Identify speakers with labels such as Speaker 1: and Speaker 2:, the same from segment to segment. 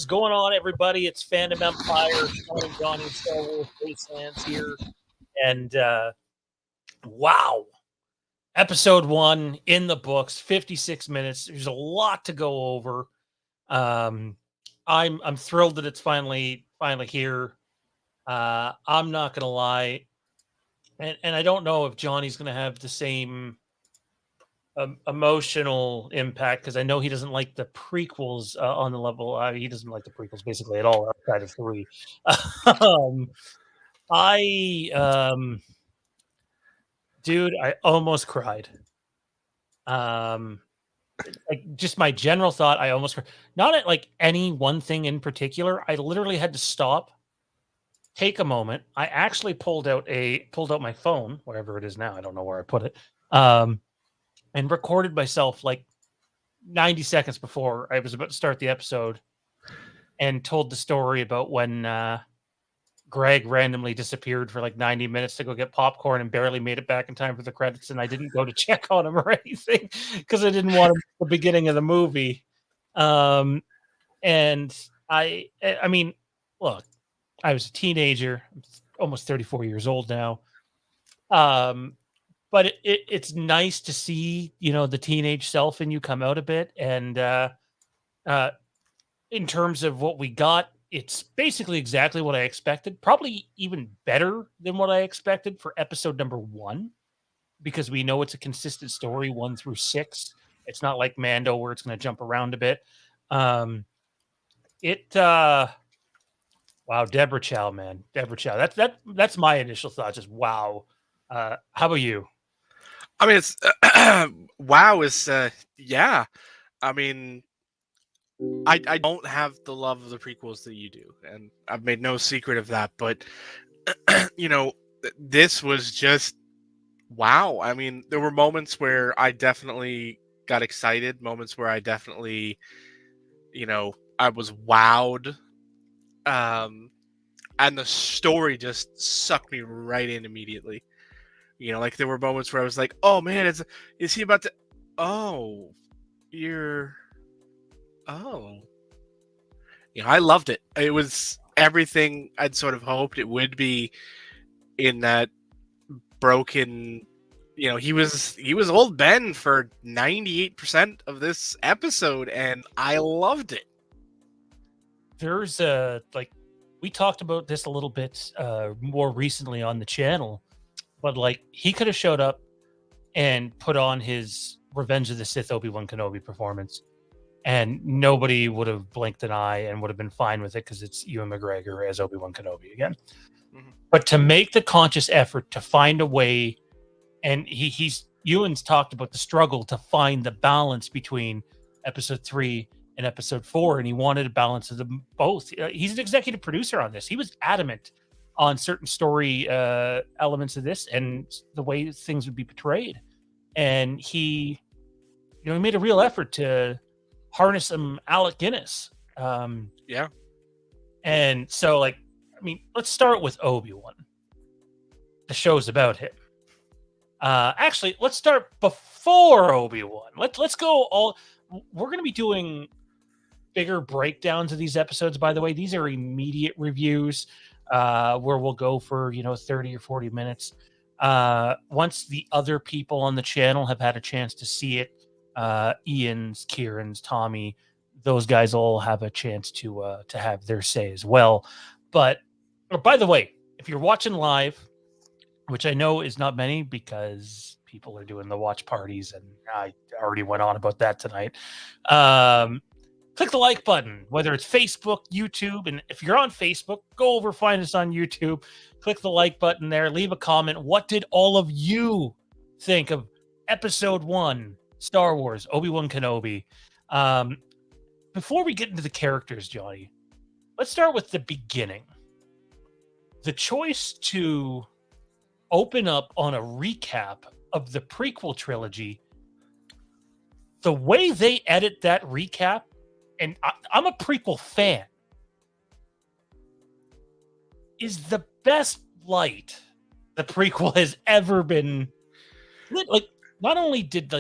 Speaker 1: is going on, everybody? It's Fandom Empire, Sean and Johnny and Star Wars Wastelands here. And wow. Episode 1 in the books, 56 minutes. There's a lot to go over. I'm thrilled that it's finally here. I'm not gonna lie. And I don't know if Johnny's gonna have the same emotional impact, because I know he doesn't like the prequels on the level. He doesn't like the prequels basically at all outside of 3. Dude, I almost cried. Like, just my general thought, I almost cried. Not at like any one thing in particular. I literally had to stop, take a moment. I actually pulled out my phone, wherever it is now. I don't know where I put it. And recorded myself like 90 seconds before I was about to start the episode, and told the story about when Greg randomly disappeared for like 90 minutes to go get popcorn and barely made it back in time for the credits, and I didn't go to check on him or anything because I didn't want him at the beginning of the movie. And I mean, look, I was a teenager, I'm almost 34 years old now. But it's nice to see, the teenage self in you come out a bit. And in terms of what we got, it's basically exactly what I expected. Probably even better than what I expected for episode number 1, because we know it's a consistent story 1 through 6. It's not like Mando where it's going to jump around a bit. Wow, Deborah Chow, man. Deborah Chow. That's my initial thought. Just wow. How about you?
Speaker 2: I mean, it's wow is yeah. I mean, I don't have the love of the prequels that you do, and I've made no secret of that. But this was just wow. I mean, there were moments where I definitely got excited, moments where I definitely, I was wowed. And the story just sucked me right in immediately. Like there were moments where I was like, "Oh man, is he about to? Oh, I loved it. It was everything I'd sort of hoped it would be. In that broken, he was old Ben for 98% of this episode, and I loved it.
Speaker 1: There's we talked about this a little bit more recently on the channel. But he could have showed up and put on his Revenge of the Sith Obi-Wan Kenobi performance, and nobody would have blinked an eye and would have been fine with it because it's Ewan McGregor as Obi-Wan Kenobi again. Mm-hmm. But to make the conscious effort to find a way, and Ewan's talked about the struggle to find the balance between episode 3 and episode 4, and he wanted a balance of them both. He's an executive producer on this. He was adamant on certain story elements of this and the way things would be portrayed. And he made a real effort to harness some Alec Guinness.
Speaker 2: Yeah.
Speaker 1: And so, let's start with Obi-Wan. The show's about him. Actually, let's start before Obi-Wan. Let's go all... We're going to be doing bigger breakdowns of these episodes, by the way. These are immediate reviews. Where we'll go for 30 or 40 minutes. Once the other people on the channel have had a chance to see it, Ian's, Kieran's, Tommy, those guys all have a chance to have their say as well. But by the way, if you're watching live, which I know is not many because people are doing the watch parties, and I already went on about that tonight. Click the like button, whether it's Facebook, YouTube. And if you're on Facebook, go over, find us on YouTube. Click the like button there. Leave a comment. What did all of you think of episode 1, Star Wars, Obi-Wan Kenobi? Before we get into the characters, Johnny, let's start with the beginning. The choice to open up on a recap of the prequel trilogy, the way they edit that recap, and I'm a prequel fan, is the best light the prequel has ever been. Not only did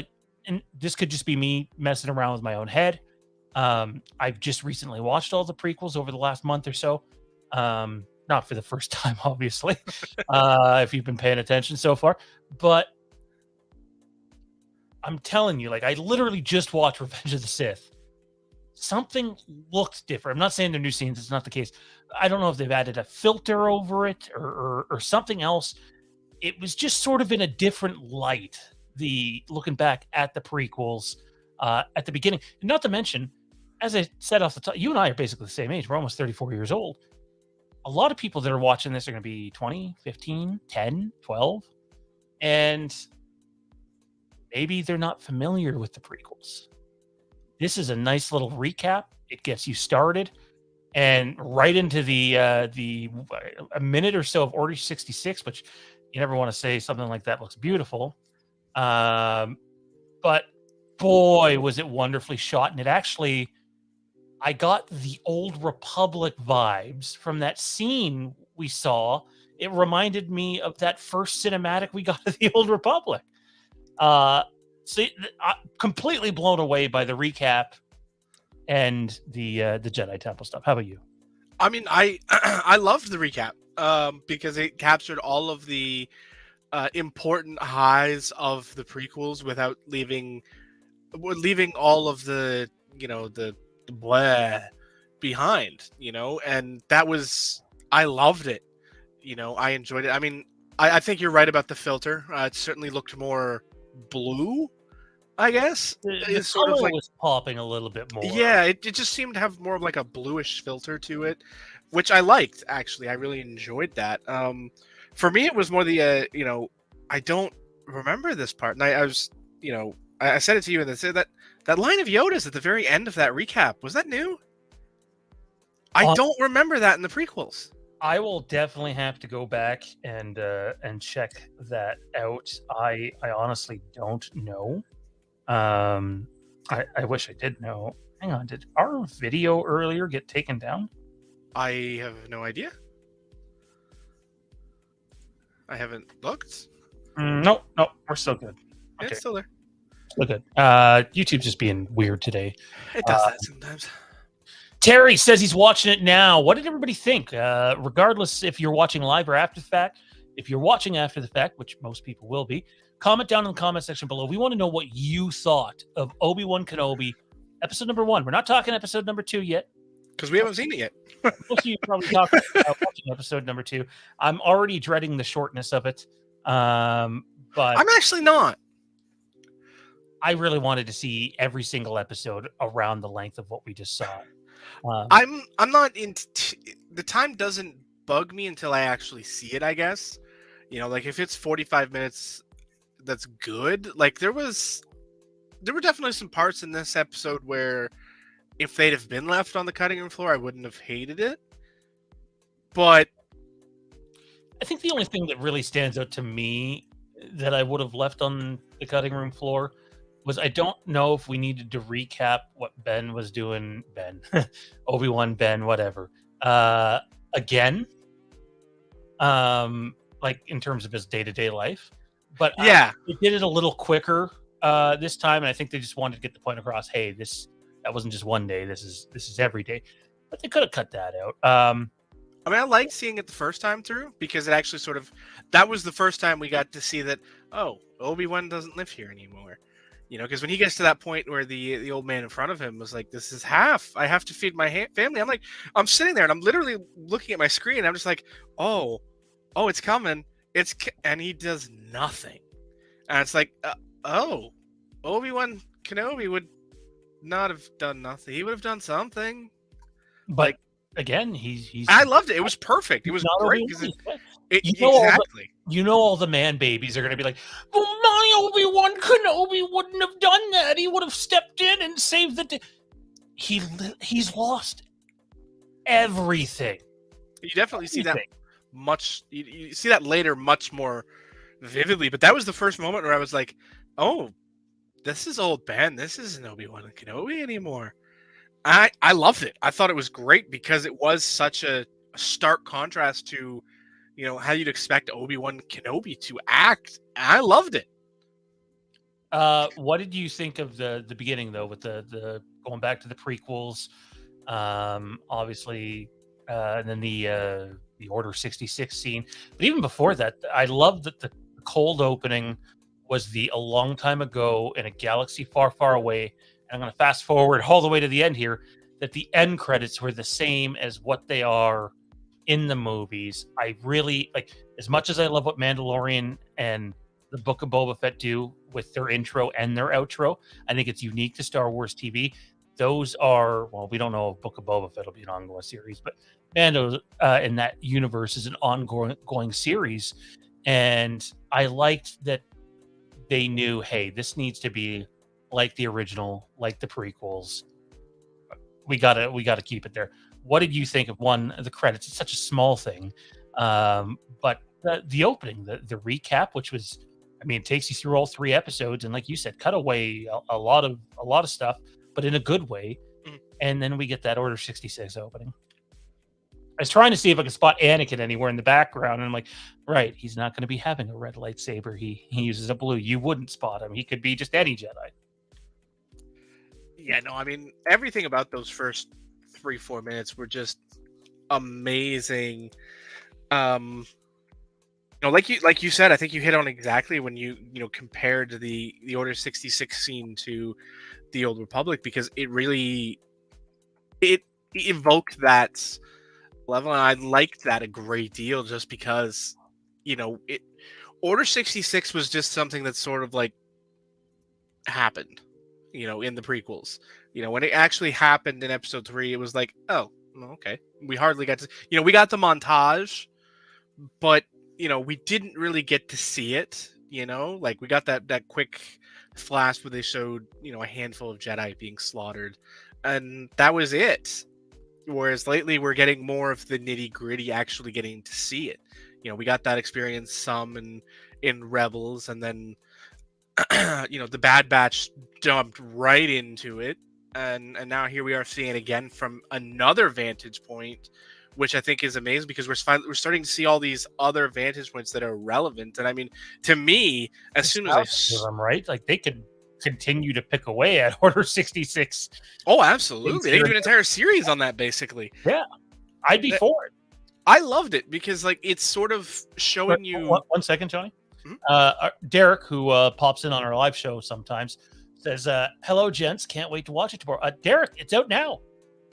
Speaker 1: and this could just be me messing around with my own head, I've just recently watched all the prequels over the last month or so. Not for the first time, obviously, if you've been paying attention so far. But I'm telling you, like, I literally just watched Revenge of the Sith. Something looked different. I'm not saying they're new scenes. It's not the case. I don't know if they've added a filter over it or something else. It was just sort of in a different light. The looking back at the prequels at the beginning, and not to mention, as I said off the top, you and I are basically the same age. We're almost 34 years old. A lot of people that are watching this are going to be 20, 15, 10, 12, and maybe they're not familiar with the prequels. This is a nice little recap. It gets you started and right into the a minute or so of Order 66, which you never want to say something like that looks beautiful. But boy, was it wonderfully shot. And it actually, I got the Old Republic vibes from that scene we saw. It reminded me of that first cinematic we got of the Old Republic. See, completely blown away by the recap and the Jedi Temple stuff. How about you?
Speaker 2: I mean, I loved the recap because it captured all of the important highs of the prequels without leaving all of the the blah behind. And that was, I loved it. I enjoyed it. I mean, I think you're right about the filter. It certainly looked more blue, I guess.
Speaker 1: The sort of like was popping a little bit more.
Speaker 2: Yeah, it just seemed to have more of like a bluish filter to it, which I liked, actually. I really enjoyed that. For me, it was more the I don't remember this part, and I was I said it to you, and they said that line of Yoda's at the very end of that recap, was that new? I don't remember that in the prequels.
Speaker 1: I will definitely have to go back and check that out. I honestly don't know. I wish I did know. Hang on, did our video earlier get taken down?
Speaker 2: I have no idea. I haven't looked.
Speaker 1: No, we're still good.
Speaker 2: Okay. It's still there.
Speaker 1: Still good. YouTube's just being weird today.
Speaker 2: It does that sometimes.
Speaker 1: Terry says he's watching it now. What did everybody think? Regardless if you're watching live or after the fact, if you're watching after the fact, which most people will be, comment down in the comment section below. We want to know what you thought of Obi-Wan Kenobi, episode number 1. We're not talking episode number 2 yet.
Speaker 2: Because we haven't seen it yet.
Speaker 1: Most of you probably talking about watching episode number 2. I'm already dreading the shortness of it. But
Speaker 2: I'm actually not.
Speaker 1: I really wanted to see every single episode around the length of what we just saw.
Speaker 2: I'm not in. The time doesn't bug me until I actually see it, I guess. Like if it's 45 minutes, that's good. Like there were definitely some parts in this episode where if they'd have been left on the cutting room floor, I wouldn't have hated it. But
Speaker 1: I think the only thing that really stands out to me that I would have left on the cutting room floor was I don't know if we needed to recap what Ben was doing. Obi-Wan, Ben, whatever. Again, like in terms of his day-to-day life. But
Speaker 2: yeah,
Speaker 1: they did it a little quicker this time, and I think they just wanted to get the point across. Hey, that wasn't just one day. This is every day. But they could have cut that out.
Speaker 2: I mean, I liked seeing it the first time through because it actually that was the first time we got to see that, oh, Obi-Wan doesn't live here anymore. Because when he gets to that point where the old man in front of him was like, this is half. I have to feed my family. I'm sitting there and I'm literally looking at my screen. And I'm just like, oh, it's coming. And he does nothing. And it's like, Obi-Wan Kenobi would not have done nothing. He would have done something.
Speaker 1: But again, he's.
Speaker 2: I loved it. It was perfect. It was great. Exactly.
Speaker 1: All the man babies are going to be like, well, my Obi-Wan Kenobi wouldn't have done that. He would have stepped in and saved the day. He's lost everything.
Speaker 2: You definitely see that much. You see that later much more vividly. But that was the first moment where I was like, oh, this is old Ben. This isn't Obi-Wan Kenobi anymore. I loved it. I thought it was great because it was such a stark contrast to how you'd expect Obi-Wan Kenobi to act. I loved it.
Speaker 1: What did you think of the beginning though, with the going back to the prequels, obviously, and then the Order 66 scene. But even before that, I love that the cold opening was a long time ago in a galaxy far, far away. And I'm going to fast forward all the way to the end here. That the end credits were the same as what they are in the movies. I really like, as much as I love what Mandalorian and the Book of Boba Fett do with their intro and their outro. I think it's unique to Star Wars TV. Those are, well, we don't know if Book of Boba Fett will be an ongoing series, but Mando in that universe is an ongoing series. And I liked that they knew, hey, this needs to be like the original, like the prequels. We gotta keep it there. What did you think of the credits? It's such a small thing, but the opening, the recap, which was, I mean, it takes you through all 3 episodes, and like you said, cut away a lot of stuff, but in a good way. And then we get that Order 66 opening. I was trying to see if I could spot Anakin anywhere in the background, and I'm like, right, he's not going to be having a red lightsaber. He uses a blue. You wouldn't spot him. He could be just any Jedi.
Speaker 2: Yeah, no, I mean, everything about those first 3-4 minutes were just amazing. Like you said, I think you hit on exactly when you compared the Order 66 scene to the Old Republic, because it really it evoked that level, and I liked that a great deal, just because Order 66 was just something that sort of like happened, in the prequels. When it actually happened in Episode 3, it was like, oh, okay. We hardly got to, we got the montage, but we didn't really get to see it. Like we got that quick flash where they showed a handful of Jedi being slaughtered, and that was it. Whereas lately we're getting more of the nitty gritty, actually getting to see it. We got that experience some in Rebels, and then the Bad Batch jumped right into it, and now here we are seeing it again from another vantage point, which I think is amazing, because we're starting to see all these other vantage points that are relevant. And I mean, to me, as soon as
Speaker 1: them, right, like they could continue to pick away at Order 66.
Speaker 2: Oh, absolutely. They could do an entire series on that, basically.
Speaker 1: Yeah, I'd be for it.
Speaker 2: I loved it, because like it's sort of showing you.
Speaker 1: One second, Johnny. Derek, who pops in on our live show sometimes, says, hello, gents. Can't wait to watch it tomorrow. Derek, it's out now.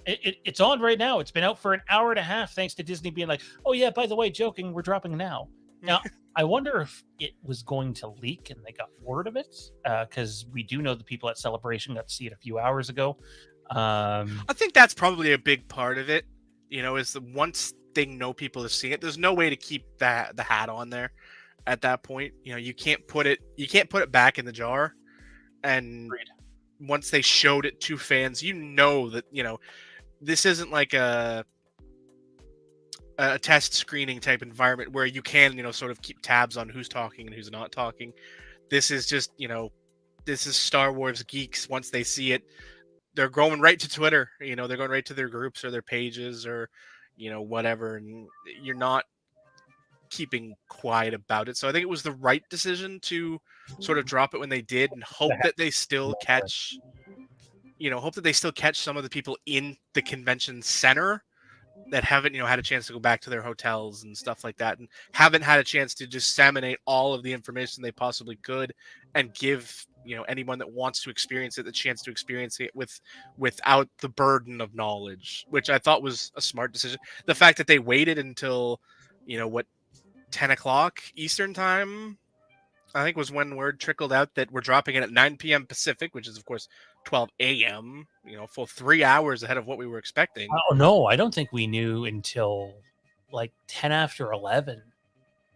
Speaker 1: It's on right now. It's been out for an hour and a half, thanks to Disney being like, oh, yeah, by the way, joking, we're dropping now. Now, I wonder if it was going to leak and they got word of it, because we do know the people at Celebration got to see it a few hours ago.
Speaker 2: I think that's probably a big part of it, is the once they know people have seen it, there's no way to keep the hat on there at that point. You can't put it back in the jar. And once they showed it to fans, that, this isn't like a test screening type environment where you can, sort of keep tabs on who's talking and who's not talking. This is just, this is Star Wars geeks. Once they see it, they're going right to Twitter. They're going right to their groups or their pages or, whatever. And you're not keeping quiet about it. So I think it was the right decision to sort of drop it when they did, and hope that they still catch some of the people in the convention center that haven't, had a chance to go back to their hotels and stuff like that, and haven't had a chance to disseminate all of the information they possibly could, and give, anyone that wants to experience it the chance to experience it without the burden of knowledge, which I thought was a smart decision. The fact that they waited until, 10 o'clock Eastern time, I think, was when word trickled out that we're dropping it at 9 p.m. Pacific, which is, of course, 12 a.m., full 3 hours ahead of what we were expecting.
Speaker 1: Oh, no, I don't think we knew until like 10 after 11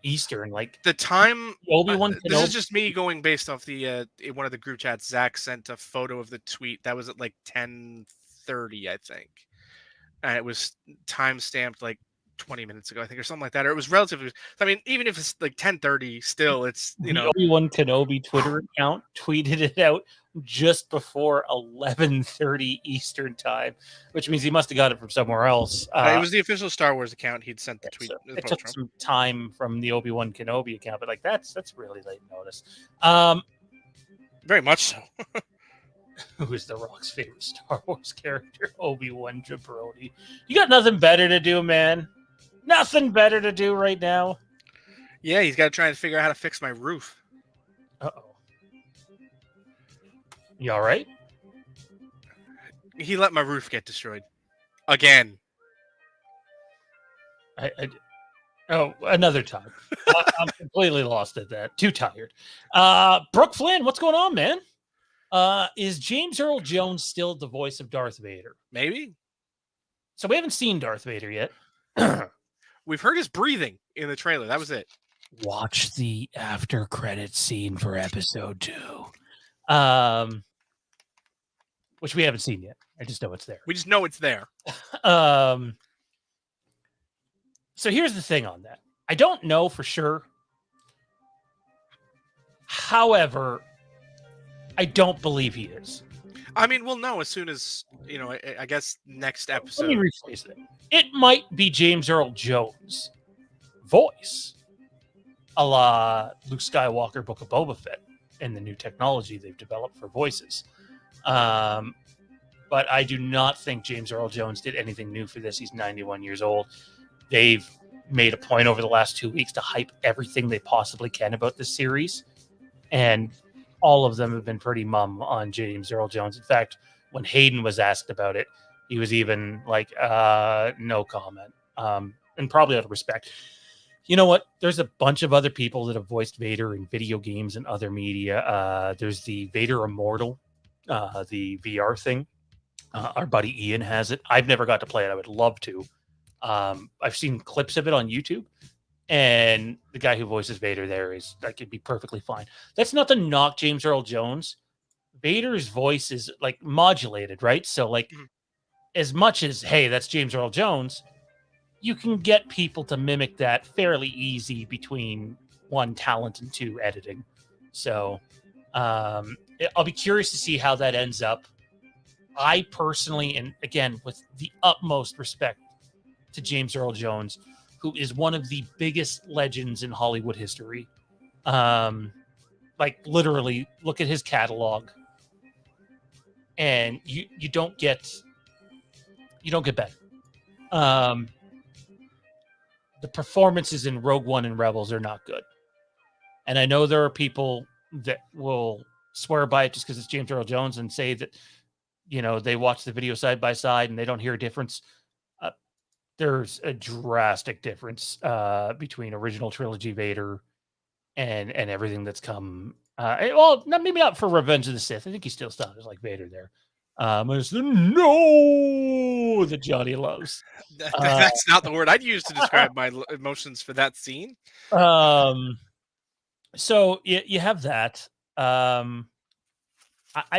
Speaker 1: Eastern. Like
Speaker 2: the time,
Speaker 1: Obi-Wan
Speaker 2: this is just me going based off the one of the group chats. Zach sent a photo of the tweet. That was at like 10:30, I think. And it was time stamped like 20 minutes ago, I think, or something like that. Or it was relatively, I mean, even if it's like 10:30, still it's,
Speaker 1: the Obi-Wan Kenobi Twitter account tweeted it out just before 11:30 Eastern time, which means he must have got it from somewhere else.
Speaker 2: It was the official Star Wars account. He'd sent the tweet.
Speaker 1: So it took some time from the Obi-Wan Kenobi account, but like that's really late notice.
Speaker 2: Very much so.
Speaker 1: who is The Rock's favorite Star Wars character, Obi-Wan Jabroni. You got nothing better to do, man. Nothing better to do right now.
Speaker 2: Yeah, he's got to try and figure out how to fix my roof.
Speaker 1: Uh-oh. You all right?
Speaker 2: He let my roof get destroyed. Again.
Speaker 1: Oh, another time. I'm completely lost at that. Too tired. Brooke Flynn, what's going on, man? Is James Earl Jones still the voice of Darth Vader?
Speaker 2: Maybe.
Speaker 1: So we haven't seen Darth Vader yet.
Speaker 2: We've heard his breathing in the trailer. That was it.
Speaker 1: Watch the after credit scene for episode 2. Which we haven't seen yet. I just know it's there.
Speaker 2: We just know it's there.
Speaker 1: So here's the thing on that. I don't know for sure. However, I don't believe he is.
Speaker 2: I mean, we'll know as soon as, I guess next episode.
Speaker 1: Let me rephrase it. It might be James Earl Jones' voice, a la Luke Skywalker, Book of Boba Fett, and the new technology they've developed for voices. But I do not think James Earl Jones did anything new for this. He's 91 years old. They've made a point over the last 2 weeks to hype everything they possibly can about this series. And all of them have been pretty mum on James Earl Jones. In fact, when Hayden was asked about it, he was even like, no comment. And probably out of respect. You know what? There's a bunch of other people that have voiced Vader in video games and other media. There's the Vader Immortal, the VR thing. Our buddy Ian has it. I've never got to play it. I would love to. I've seen clips of it on YouTube. And the guy who voices Vader there is like, it'd be perfectly fine. That's not to knock James Earl Jones. Vader's voice is like modulated, right? So like as much as, hey, that's James Earl Jones, you can get people to mimic that fairly easy between 1, talent, and 2, editing. So I'll be curious to see how that ends up. I personally, and again, with the utmost respect to James Earl Jones, who is one of the biggest legends in Hollywood history. Like literally look at his catalog and you don't get better. The performances in Rogue One and Rebels are not good. And I know there are people that will swear by it just because it's James Earl Jones and say that, they watch the video side by side and they don't hear a difference. There's a drastic difference between original trilogy Vader and everything that's come. Maybe not for Revenge of the Sith. I think he still sounds like Vader there. It's the no that Johnny loves.
Speaker 2: That's not the word I'd use to describe my emotions for that scene.
Speaker 1: So you have that. I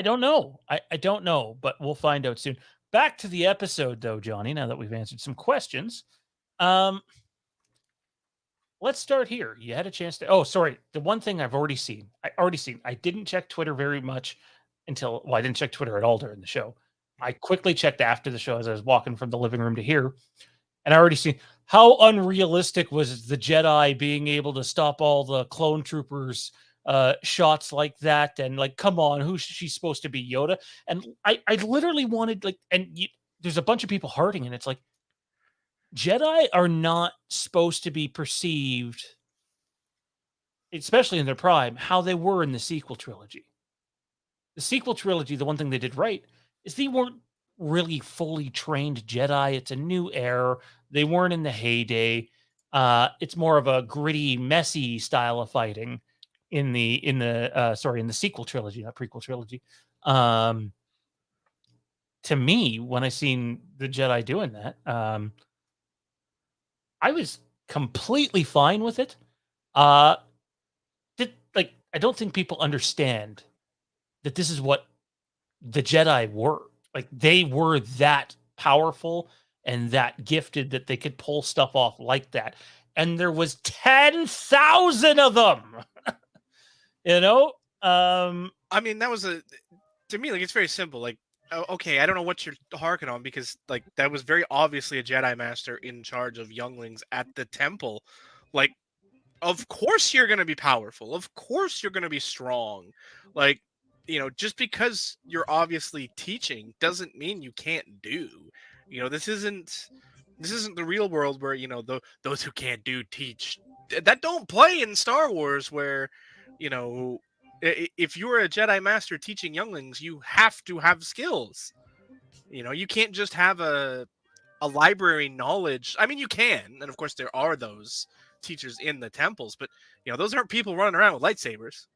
Speaker 1: don't know. I don't know, but we'll find out soon. Back to the episode, though, Johnny, now that we've answered some questions. Let's start here. You had a chance to... Oh, sorry. The one thing I've already seen. I didn't check Twitter very much until... Well, I didn't check Twitter at all during the show. I quickly checked after the show as I was walking from the living room to here. And I already seen how unrealistic was the Jedi being able to stop all the clone troopers shots like that, and like, come on, who's she supposed to be, Yoda? And I literally wanted there's a bunch of people hurting, and it's like, Jedi are not supposed to be perceived, especially in their prime, how they were in the sequel trilogy. The sequel trilogy, the one thing they did right is they weren't really fully trained Jedi. It's a new era. They weren't in the heyday. It's more of a gritty, messy style of fighting in the sequel trilogy, not prequel trilogy. To me, when I seen the Jedi doing that, I was completely fine with it. I don't think people understand that this is what the Jedi were. Like, they were that powerful and that gifted that they could pull stuff off like that. And there was 10,000 of them.
Speaker 2: I mean, that was to me, like, it's very simple. Like, okay, I don't know what you're harking on, because like that was very obviously a Jedi Master in charge of younglings at the temple. Like, of course you're going to be powerful. Of course you're going to be strong. Like, just because you're obviously teaching doesn't mean you can't do. This isn't the real world where those who can't do teach. That don't play in Star Wars, where you know if you're a Jedi Master teaching younglings, you have to have skills. You can't just have a library knowledge. I mean, you can, and of course there are those teachers in the temples, but those aren't people running around with lightsabers.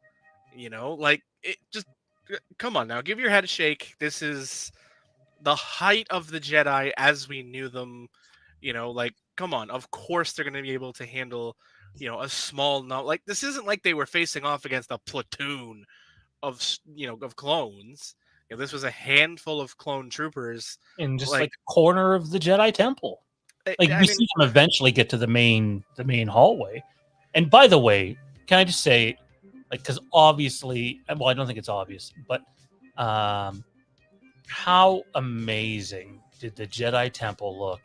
Speaker 2: Like it just come on now, give your head a shake. This is the height of the Jedi as we knew them. Like come on, of course they're going to be able to handle a small like this isn't like they were facing off against a platoon of of clones. This was a handful of clone troopers.
Speaker 1: In just
Speaker 2: Like
Speaker 1: like the corner of the Jedi Temple. Like
Speaker 2: I
Speaker 1: we
Speaker 2: mean,
Speaker 1: see them eventually get to the main hallway. And by the way, can I just say, like, because obviously, well, I don't think it's obvious, but how amazing did the Jedi Temple look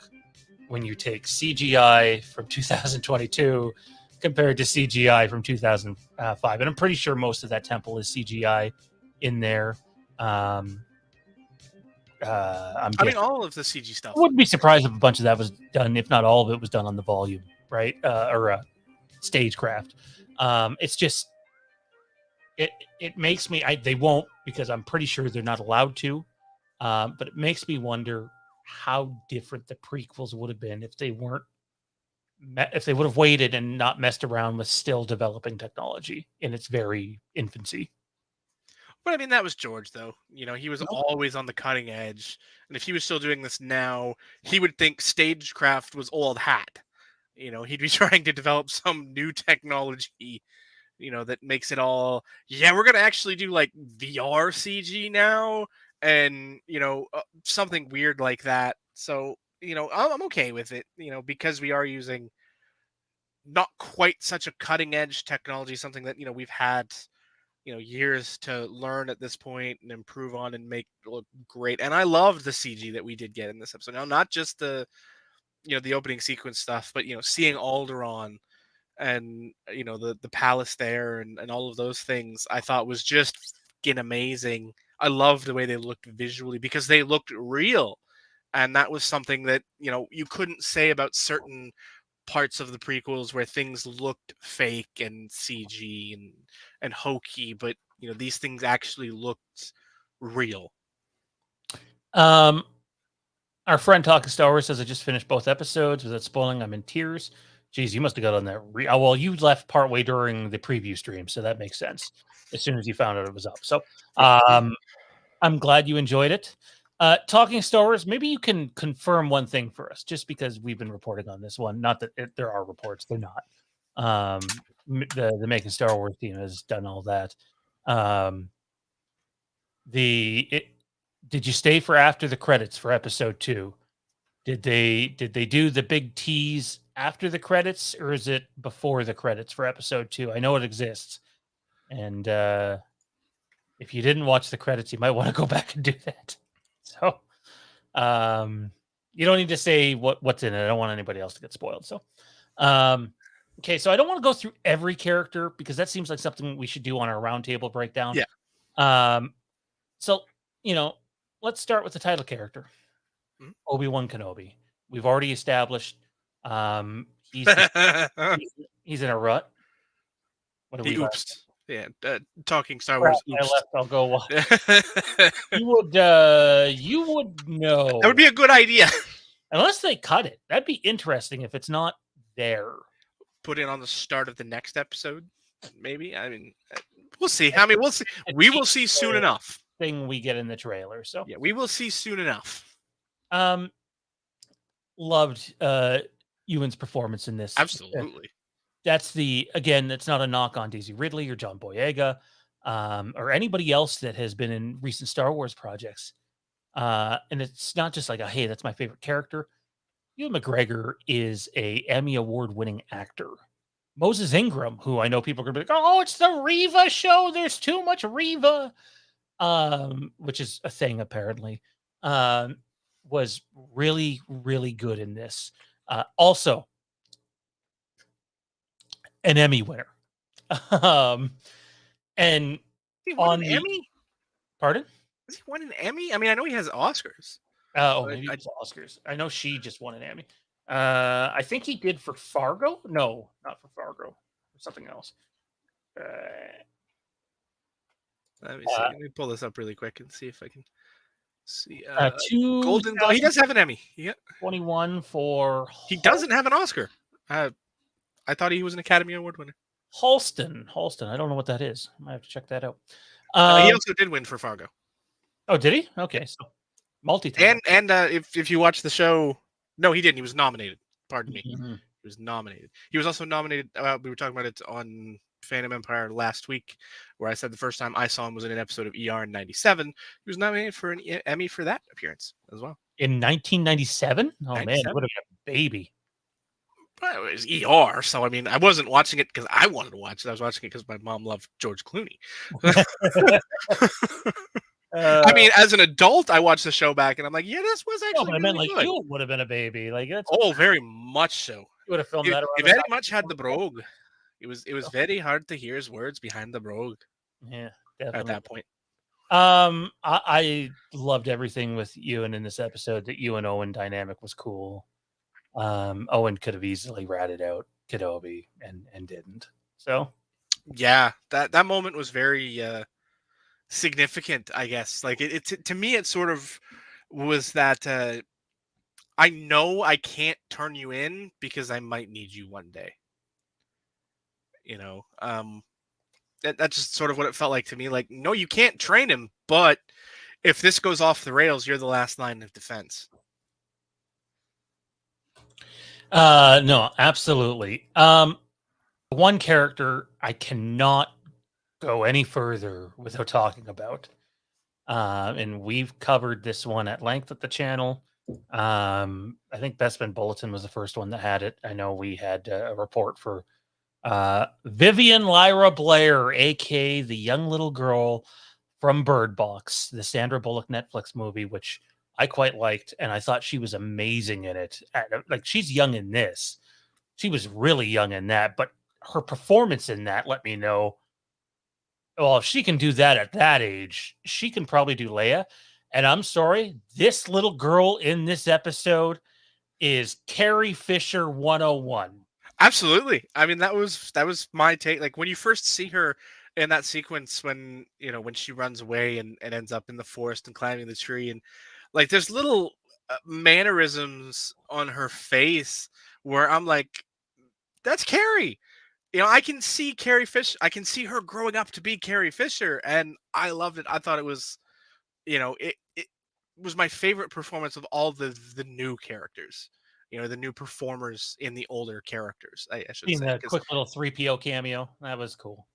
Speaker 1: when you take CGI from 2022 compared to CGI from 2005? And I'm pretty sure most of that temple is CGI in there. I
Speaker 2: mean, all of the CG stuff.
Speaker 1: I wouldn't be surprised if a bunch of that was done, if not all of it was done on the volume, right? Or stagecraft. It's just it makes me. They won't, because I'm pretty sure they're not allowed to. But it makes me wonder how different the prequels would have been if they weren't, if they would have waited and not messed around with still developing technology in its very infancy.
Speaker 2: But I mean, that was George, though. He was always on the cutting edge. And if he was still doing this now, he would think stagecraft was old hat. He'd be trying to develop some new technology, that makes it all, yeah, we're going to actually do like VR CG now. And, something weird like that. So, I'm okay with it, because we are using not quite such a cutting edge technology, something that, we've had years to learn at this point and improve on and make look great. And I loved the CG that we did get in this episode. Now, not just the the opening sequence stuff, but seeing Alderaan and the palace there and all of those things, I thought was just fucking amazing. I loved the way they looked visually because they looked real, and that was something that you couldn't say about certain parts of the prequels where things looked fake and CG and hokey, but these things actually looked real.
Speaker 1: Our friend Talking Star Wars says I just finished both episodes. Without spoiling, I'm in tears. Geez, you must have got on that. Well, you left partway during the preview stream, so that makes sense. As soon as you found out it was up, so I'm glad you enjoyed it. Talking Star Wars, maybe you can confirm one thing for us, just because we've been reporting on this one. Not that there are reports; they're not. The Making Star Wars team has done all that. Did you stay for after the credits for episode 2? Did they do the big tease after the credits, or is it before the credits for episode 2? I know it exists, and if you didn't watch the credits, you might want to go back and do that. So, you don't need to say what's in it. I don't want anybody else to get spoiled. So, okay. So I don't want to go through every character because that seems like something we should do on our roundtable breakdown.
Speaker 2: Yeah.
Speaker 1: So let's start with the title character, Obi-Wan Kenobi. We've already established he's in a rut. What do we?
Speaker 2: Oops. Yeah, Talking Star Wars. Oops.
Speaker 1: I left. I'll go. You would know.
Speaker 2: That would be a good idea.
Speaker 1: Unless they cut it. That'd be interesting if it's not there.
Speaker 2: Put it on the start of the next episode, maybe. I mean, we'll see. I mean, we'll see. We will see soon enough.
Speaker 1: Thing we get in the trailer. So
Speaker 2: yeah, we will see soon enough.
Speaker 1: Loved Ewan's performance in this.
Speaker 2: Absolutely.
Speaker 1: That's it's not a knock on Daisy Ridley or John Boyega, or anybody else that has been in recent Star Wars projects. And it's not just like, hey, that's my favorite character. Ewan McGregor is a Emmy Award-winning actor. Moses Ingram, who I know people are going to be like, oh, it's the Reva show. There's too much Reva, which is a thing apparently. Was really, really good in this. Also, an Emmy winner. And
Speaker 2: he won an Emmy?
Speaker 1: Pardon?
Speaker 2: Has he won an Emmy? I mean, I know he has Oscars. But
Speaker 1: Maybe it was Oscars. I know she just won an Emmy. I think he did for Fargo. No, not for Fargo. Something else. Uh,
Speaker 2: let me see. Let me pull this up really quick and see if I can see. Golden Globe. He does have an Emmy. Yeah.
Speaker 1: 21 for.
Speaker 2: He doesn't have an Oscar. I thought he was an Academy Award winner.
Speaker 1: Halston. I don't know what that is. I might have to check that out.
Speaker 2: He also did win for Fargo.
Speaker 1: Oh, did he? Okay, so multi-time.
Speaker 2: And if you watch the show, no, he didn't. He was nominated. Pardon me.
Speaker 1: Mm-hmm.
Speaker 2: He was nominated. He was also nominated. We were talking about it on Phantom Empire last week, where I said the first time I saw him was in an episode of ER in '97. He was nominated for an Emmy for that appearance as well.
Speaker 1: In 1997? Oh
Speaker 2: 97?
Speaker 1: man, he would have been a baby.
Speaker 2: But it was ER, so I mean, I wasn't watching it because I wanted to watch it. I was watching it because my mom loved George Clooney. I mean, as an adult, I watched the show back, and I'm like, yeah, this was actually.
Speaker 1: But I meant like you would have been a baby, like that's.
Speaker 2: Oh, very much so.
Speaker 1: You would have filmed that.
Speaker 2: He very much had the brogue. It was very hard to hear his words behind the brogue.
Speaker 1: Yeah, definitely.
Speaker 2: At that point.
Speaker 1: I loved everything with Ewan in this episode. That you and Owen dynamic was cool. Owen could have easily ratted out Kenobi and didn't. So
Speaker 2: yeah, that moment was very significant, I guess. Like it to me, it sort of was that I know I can't turn you in because I might need you one day. You know, that's just sort of what it felt like to me. Like, no, you can't train him, but if this goes off the rails, you're the last line of defense.
Speaker 1: No, absolutely. One character I cannot go any further without talking about. And we've covered this one at length at the channel. I think Bestman Bulletin was the first one that had it. I know we had a report for Vivian Lyra Blair, aka the young little girl from Bird Box, the Sandra Bullock Netflix movie, which I quite liked, and I thought she was amazing in it. Like, she's young in this. She was really young in that, but her performance in that let me know, well, if she can do that at that age, she can probably do Leia. And I'm sorry, this little girl in this episode is Carrie Fisher 101.
Speaker 2: Absolutely. I mean, that was my take. Like, when you first see her in that sequence, when she runs away and ends up in the forest and climbing the tree, and like there's little mannerisms on her face where I'm like, that's Carrie. I can see Carrie Fisher. I can see her growing up to be Carrie Fisher, and I loved it. I thought it was, it was my favorite performance of all the new characters. The new performers in the older characters, I should say.
Speaker 1: A quick little 3PO cameo. That was cool.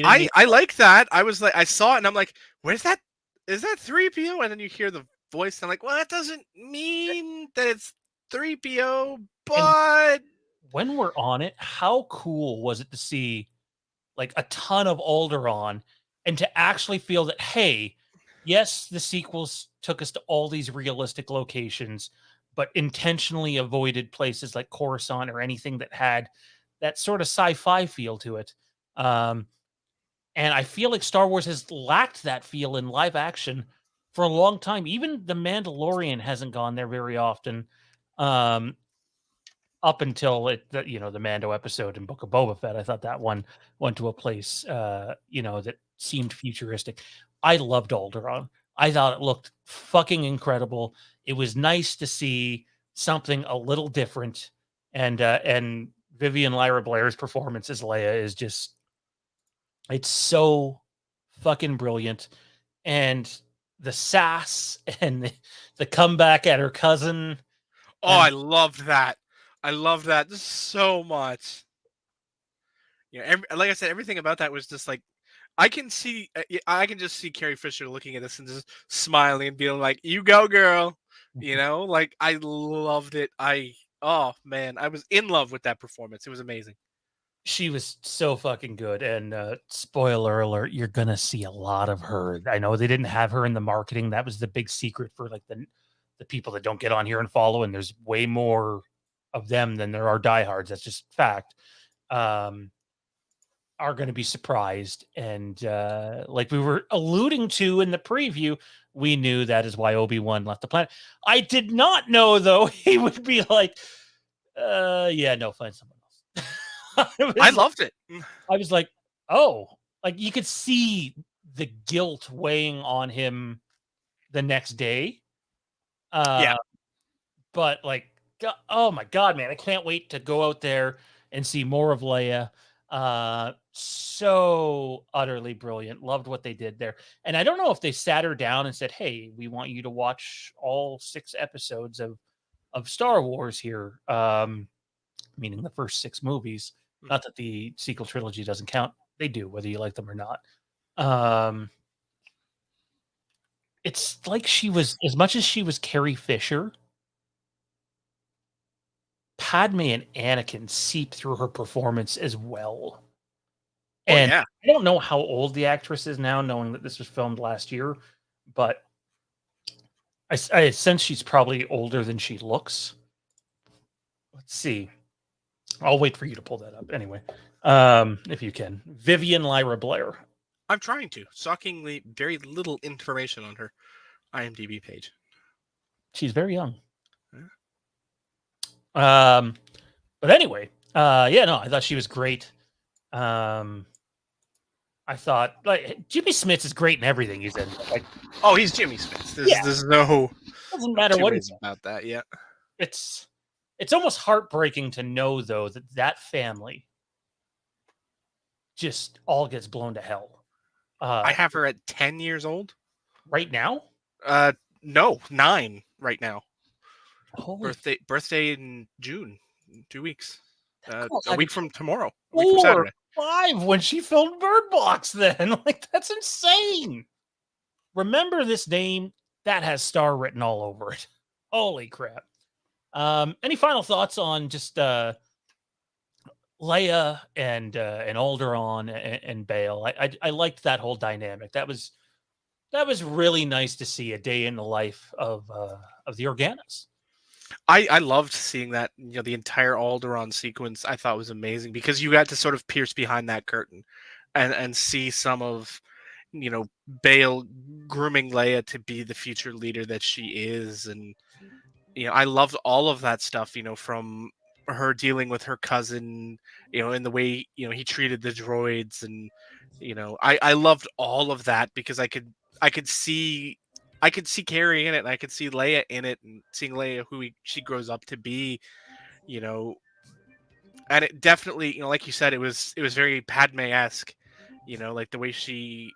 Speaker 2: I like that. I was like, I saw it and I'm like, where's that? Is that 3PO? And then you hear the voice and I'm like, well, that doesn't mean that it's 3PO, but
Speaker 1: when we're on it, how cool was it to see like a ton of Alderaan and to actually feel that, hey, yes, the sequels took us to all these realistic locations, but intentionally avoided places like Coruscant or anything that had that sort of sci-fi feel to it. And I feel like Star Wars has lacked that feel in live action for a long time. Even The Mandalorian hasn't gone there very often. Up until the Mando episode in Book of Boba Fett, I thought that one went to a place, that seemed futuristic. I loved Alderaan. I thought it looked fucking incredible. It was nice to see something a little different, and Vivian Lyra Blair's performance as Leia is just, it's so fucking brilliant. And the sass and the comeback at her cousin.
Speaker 2: Oh, I loved that. I love that so much. Like I said, everything about that was just like, I can just see Carrie Fisher looking at this and just smiling and being like, "You go, girl." Like, I loved it. Oh man, I was in love with that performance. It was amazing.
Speaker 1: She was so fucking good. And spoiler alert, you're gonna see a lot of her. I know they didn't have her in the marketing. That was the big secret for like the people that don't get on here and follow. And there's way more of them than there are diehards. That's just fact. are going to be surprised. And like we were alluding to in the preview, we knew that is why Obi-Wan left the planet. I did not know, though, he would be like, yeah, no, find someone else.
Speaker 2: I loved it.
Speaker 1: I was like, oh, like you could see the guilt weighing on him the next day.
Speaker 2: Yeah.
Speaker 1: But like, oh my God, man, I can't wait to go out there and see more of Leia. So utterly brilliant. Loved what they did there. And I don't know if they sat her down and said, hey, we want you to watch all 6 episodes of Star Wars here. Meaning the first 6 movies. Not that the sequel trilogy doesn't count. They do, whether you like them or not. It's like she was, as much as she was Carrie Fisher, Padme and Anakin seep through her performance as well. And
Speaker 2: yeah.
Speaker 1: I don't know how old the actress is now, knowing that this was filmed last year, but I sense she's probably older than she looks. Let's see. I'll wait for you to pull that up anyway, if you can. Vivian Lyra Blair.
Speaker 2: I'm trying to. Shockingly, very little information on her IMDb page.
Speaker 1: She's very young. But anyway, yeah, no, I thought she was great. I thought like Jimmy Smits is great in everything he's in. Like,
Speaker 2: oh, he's Jimmy Smits. There's no
Speaker 1: doesn't matter what
Speaker 2: he's about that. Yeah,
Speaker 1: it's almost heartbreaking to know though that family just all gets blown to hell.
Speaker 2: I have her at 10 years old
Speaker 1: right now.
Speaker 2: No, 9 right now.
Speaker 1: Holy
Speaker 2: birthday in June, 2 weeks.
Speaker 1: God,
Speaker 2: a week from tomorrow. A
Speaker 1: 4
Speaker 2: week from Saturday.
Speaker 1: 5 when she filmed Bird Box. Then like that's insane. Remember this name that has star written all over it. Holy crap. Any final thoughts on just Leia and Alderaan and Bail? I liked that whole dynamic. That was really nice to see a day in the life of the Organas.
Speaker 2: I loved seeing that, the entire Alderaan sequence. I thought was amazing because you got to sort of pierce behind that curtain and see some of, Bail grooming Leia to be the future leader that she is. And, I loved all of that stuff, from her dealing with her cousin, in the way, he treated the droids. And, I loved all of that because I could see Carrie in it, and I could see Leia in it, and seeing Leia who she grows up to be, and it definitely, like you said, it was very Padme-esque, like the way she,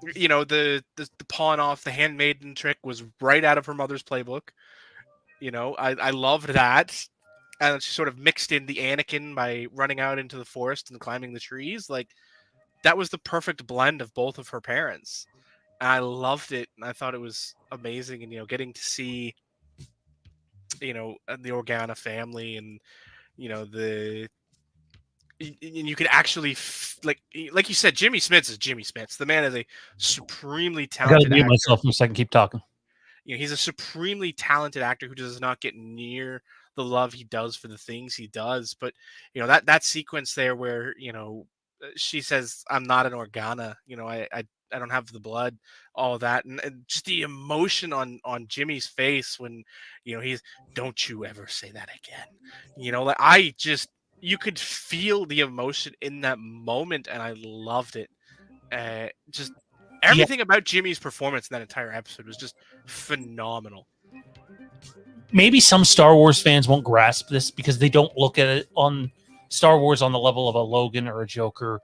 Speaker 2: the pawn off the handmaiden trick was right out of her mother's playbook. I loved that, and she sort of mixed in the Anakin by running out into the forest and climbing the trees. Like that was the perfect blend of both of her parents. I loved it, and I thought it was amazing. And getting to see, the Organa family, and and you could actually like you said, Jimmy Smits is Jimmy Smits. The man is a supremely talented. I gotta
Speaker 1: mute myself for a second. Keep talking.
Speaker 2: He's a supremely talented actor who does not get near the love he does for the things he does. But that sequence there where she says, "I'm not an Organa," I don't have the blood, all that, and just the emotion on Jimmy's face when he's, "Don't you ever say that again." Like you could feel the emotion in that moment, and I loved it. Just everything about Jimmy's performance in that entire episode was just phenomenal.
Speaker 1: Maybe some Star Wars fans won't grasp this because they don't look at it on Star Wars on the level of a Logan or a Joker.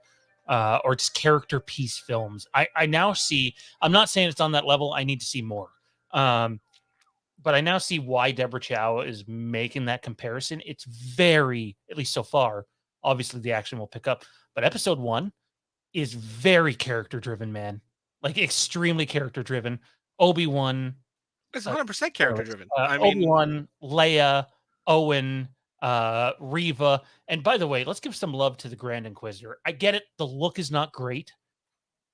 Speaker 1: Or just character piece films. I now see, I'm not saying it's on that level. I need to see more. But I now see why Deborah Chow is making that comparison. It's very, at least so far, obviously the action will pick up. But episode 1 is very character driven, man. Like extremely character driven. Obi-Wan.
Speaker 2: It's 100% character driven.
Speaker 1: Obi-Wan, Leia, Owen, Reva, and by the way, let's give some love to the Grand Inquisitor. I get it, the look is not great.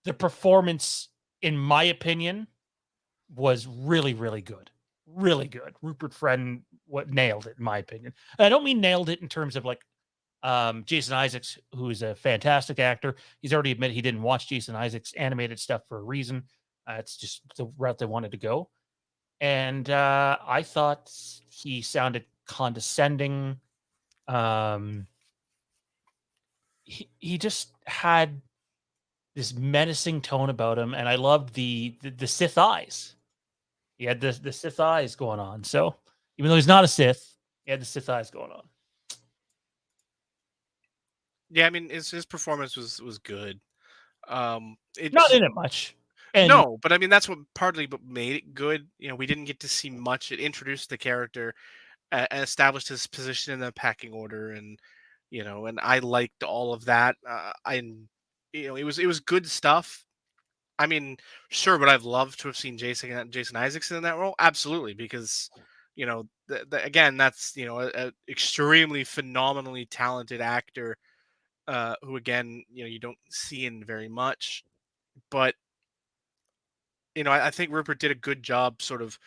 Speaker 1: The performance, in my opinion, was really, really good. Really good. Rupert Friend nailed it, in my opinion. And I don't mean nailed it in terms of like Jason Isaacs, who is a fantastic actor, he's already admitted he didn't watch Jason Isaacs' animated stuff for a reason. It's just the route they wanted to go. And I thought he sounded condescending. He just had this menacing tone about him, and I loved the Sith eyes. He had the Sith eyes going on. So even though he's not a Sith, he had the Sith eyes going on.
Speaker 2: Yeah, I mean his performance was good.
Speaker 1: Not
Speaker 2: It's
Speaker 1: in it much. And
Speaker 2: no, but I mean that's what partly but made it good. You know, we didn't get to see much. It introduced the character, established his position in the packing order, and and I liked all of that. It was good stuff. I mean, sure, but I'd love to have seen Jason Isaacs in that role. Absolutely, because again, that's a extremely phenomenally talented actor who again you don't see in very much, but I think Rupert did a good job, sort of